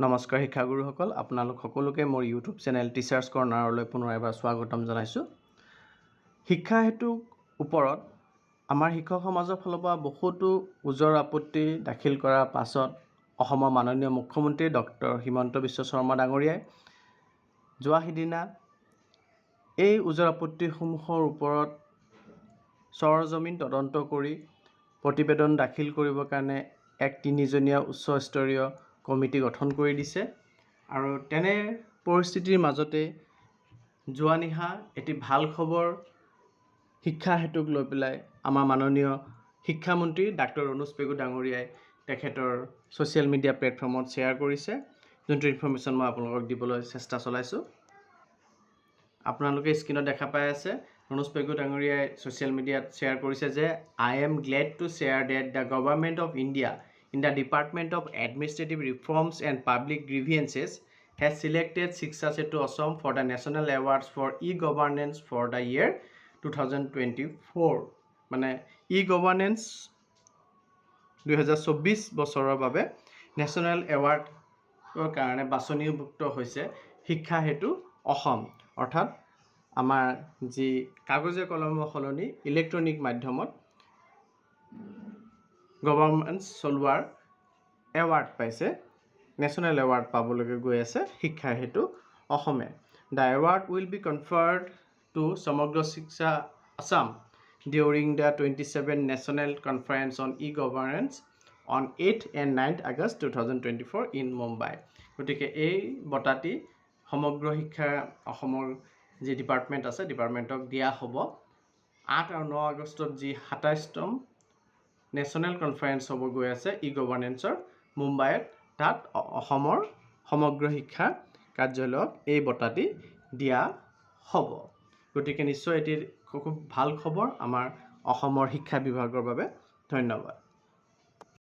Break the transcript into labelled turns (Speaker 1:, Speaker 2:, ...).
Speaker 1: নমস্কাৰ শিক্ষাগুৰুসকল, আপোনালোক সকলোকে মোৰ ইউটিউব চেনেল টিচাৰ্ছ কৰ্ণাৰলৈ পুনৰ এবাৰ স্বাগতম জনাইছোঁ। শিক্ষা হেতুৰ ওপৰত আমাৰ শিক্ষক সমাজৰ ফালৰ পৰা বহুতো ওজৰ আপত্তি দাখিল কৰাৰ পাছত অসমৰ মাননীয় মুখ্যমন্ত্ৰী ডক্টৰ হিমন্ত বিশ্ব শৰ্মা ডাঙৰীয়াই যোৱা সিদিনা এই ওজৰ আপত্তিসমূহৰ ওপৰত সৰজমিন তদন্ত কৰি প্ৰতিবেদন দাখিল কৰিবৰ কাৰণে এক 3জনীয়া উচ্চস্তৰীয় কমিটি গঠন কৰি দিছে। আৰু তেনে পৰিস্থিতিৰ মাজতে যোৱা নিশা এটি ভাল খবৰ শিক্ষা হেতুক লৈ পেলাই আমাৰ মাননীয় শিক্ষামন্ত্ৰী ডাক্তৰ অনুজ পেগু ডাঙৰীয়াই তেখেতৰ ছ'চিয়েল মিডিয়া প্লেটফৰ্মত শ্বেয়াৰ কৰিছে, যোনটো ইনফৰ্মেশ্যন মই আপোনালোকক দিবলৈ চেষ্টা চলাইছোঁ। আপোনালোকে স্ক্ৰীনত দেখা পাই আছে, অনুজ পেগু ডাঙৰীয়াই ছ'চিয়েল মিডিয়াত শ্বেয়াৰ কৰিছে যে I am glad to share that the Government of India in the Department of Administrative Reforms and Public Grievances has selected Shiksha Setu Assam for the National Awards for E-Governance for the year 2024. মানে E-Governance 2024 বছৰৰ বাবে national এৱাৰ্ডৰ কাৰণে বাছনিভুক্ত হৈছে শিক্ষা হেতু অসম, অৰ্থাৎ আমাৰ যি কাগজে কলমৰ সলনি ইলেক্ট্ৰনিক মাধ্যমত গভৰ্ণমেন্ট চলোৱাৰ এৱাৰ্ড পাইছে, নেশ্যনেল এৱাৰ্ড পাবলৈকে গৈ আছে শিক্ষা হেতু অসমে। The award will be conferred to Samagra Shiksha Assam during the 27th national conference on E-Governance on 8th and 9th August 2024 in Mumbai. গতিকে এই বঁটাটি সমগ্ৰ শিক্ষা অসমৰ যি ডিপাৰ্টমেণ্ট আছে ডিপাৰ্টমেণ্টক দিয়া হ'ব। 8 আৰু 9 আগষ্টত যি 27তম নেশ্যনেল কনফাৰেন্স হ'ব গৈ আছে E-Governance মুম্বাইত, তাত অসমৰ সমগ্ৰ শিক্ষা কাৰ্যালয়ক এই বঁটাটি দিয়া হ'ব। গতিকে নিশ্চয় এটি খুব ভাল খবৰ আমাৰ অসমৰ শিক্ষা বিভাগৰ বাবে। ধন্যবাদ।